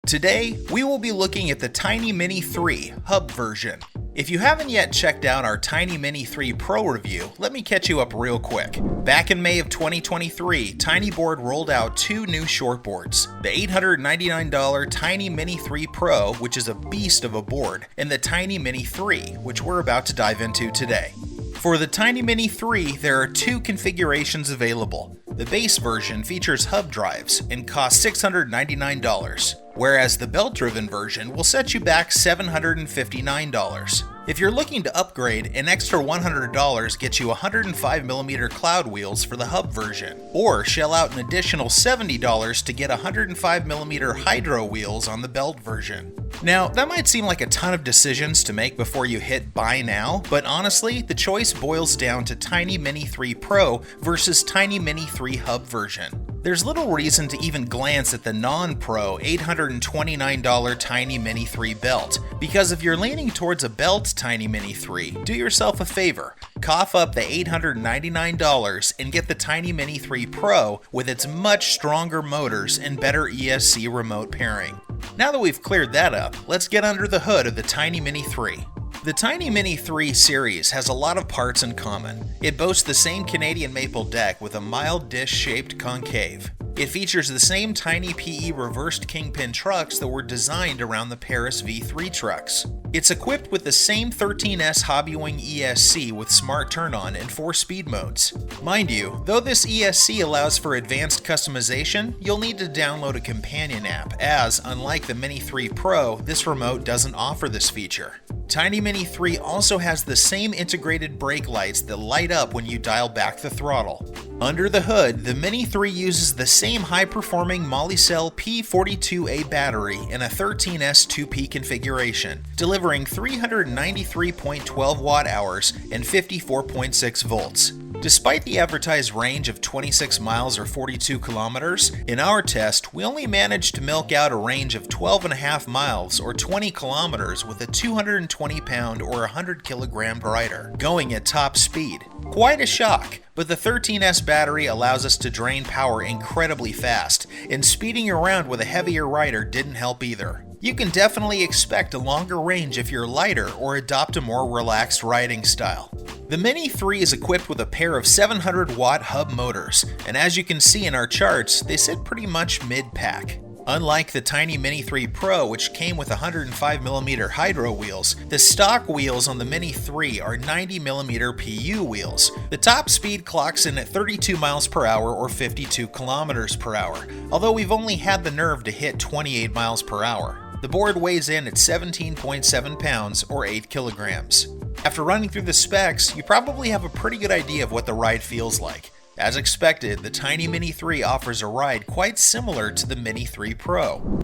Today, we will be looking at the Tynee Mini 3 hub version. If you haven't yet checked out our Tynee Mini 3 Pro review, let me catch you up real quick. Back in May of 2023, Tynee Board rolled out two new shortboards, the $899 Tynee Mini 3 Pro, which is a beast of a board, and the Tynee Mini 3, which we're about to dive into today. For the Tynee Mini 3, there are two configurations available. The base version features hub drives and costs $699, whereas the belt-driven version will set you back $759. If you're looking to upgrade, an extra $100 gets you 105mm cloud wheels for the hub version, or shell out an additional $70 to get 105mm hydro wheels on the belt version. Now, that might seem like a ton of decisions to make before you hit buy now, but honestly, the choice boils down to Tynee Mini 3 Pro versus Tynee Mini 3 hub version. There's little reason to even glance at the non-pro $829 Tynee Mini 3 belt, because if you're leaning towards a belt Tynee Mini 3, do yourself a favor, cough up the $899 and get the Tynee Mini 3 Pro with its much stronger motors and better ESC remote pairing. Now that we've cleared that up, let's get under the hood of the Tynee Mini 3. The Tynee Mini 3 series has a lot of parts in common. It boasts the same Canadian maple deck with a mild dish-shaped concave. It features the same tiny PE reversed kingpin trucks that were designed around the Paris V3 trucks. It's equipped with the same 13S Hobbywing ESC with smart turn-on and 4 speed modes. Mind you, though this ESC allows for advanced customization, you'll need to download a companion app, as, unlike the Mini 3 Pro, this remote doesn't offer this feature. Tynee Mini 3 also has the same integrated brake lights that light up when you dial back the throttle. Under the hood, the Mini 3 uses the same high-performing Molicel P42A battery in a 13S 2P configuration, delivering 393.12 watt-hours and 54.6 volts. Despite the advertised range of 26 miles or 42 kilometers, in our test, we only managed to milk out a range of 12.5 miles or 20 kilometers with a 220-pound or 100-kilogram rider, going at top speed. Quite a shock, but the 13S battery allows us to drain power incredibly fast, and speeding around with a heavier rider didn't help either. You can definitely expect a longer range if you're lighter or adopt a more relaxed riding style. The Mini 3 is equipped with a pair of 700-watt hub motors, and as you can see in our charts, they sit pretty much mid-pack. Unlike the Tynee Mini 3 Pro, which came with 105mm hydro wheels, the stock wheels on the Mini 3 are 90mm PU wheels. The top speed clocks in at 32 miles per hour or 52 kilometers per hour, although we've only had the nerve to hit 28 miles per hour. The board weighs in at 17.7 pounds or 8 kilograms. After running through the specs, you probably have a pretty good idea of what the ride feels like. As expected, the Tynee Mini 3 offers a ride quite similar to the Mini 3 Pro.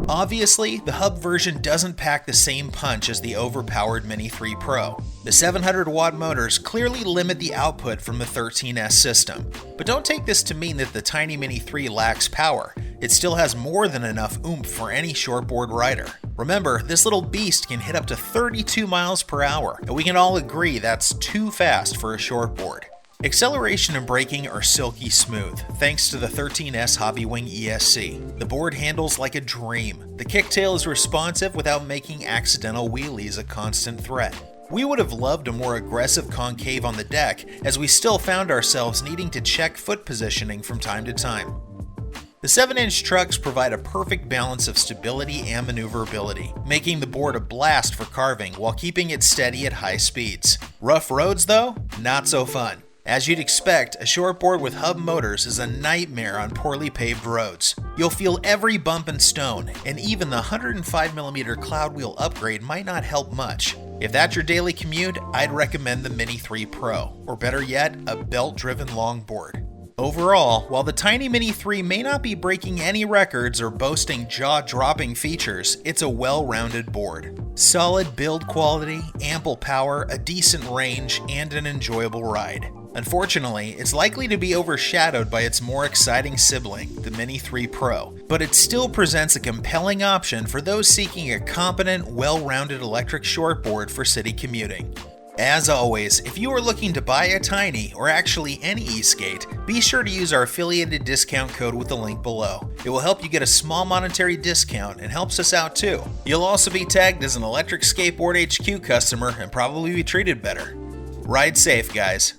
Obviously, the hub version doesn't pack the same punch as the overpowered Mini 3 Pro. The 700-watt motors clearly limit the output from the 13S system. But don't take this to mean that the Tynee Mini 3 lacks power. It still has more than enough oomph for any shortboard rider. Remember, this little beast can hit up to 32 miles per hour, and we can all agree that's too fast for a shortboard. Acceleration and braking are silky smooth, thanks to the 13S Hobbywing ESC. The board handles like a dream. The kicktail is responsive without making accidental wheelies a constant threat. We would have loved a more aggressive concave on the deck, as we still found ourselves needing to check foot positioning from time to time. The 7-inch trucks provide a perfect balance of stability and maneuverability, making the board a blast for carving while keeping it steady at high speeds. Rough roads though? Not so fun. As you'd expect, a shortboard with hub motors is a nightmare on poorly paved roads. You'll feel every bump and stone, and even the 105mm cloud wheel upgrade might not help much. If that's your daily commute, I'd recommend the Mini 3 Pro, or better yet, a belt-driven longboard. Overall, while the Tynee Mini 3 may not be breaking any records or boasting jaw-dropping features, it's a well-rounded board. Solid build quality, ample power, a decent range, and an enjoyable ride. Unfortunately, it's likely to be overshadowed by its more exciting sibling, the Mini 3 Pro, but it still presents a compelling option for those seeking a competent, well-rounded electric shortboard for city commuting. As always, if you are looking to buy a Tynee or actually any e-skate, be sure to use our affiliated discount code with the link below. It will help you get a small monetary discount and helps us out too. You'll also be tagged as an Electric Skateboard HQ customer and probably be treated better. Ride safe, guys.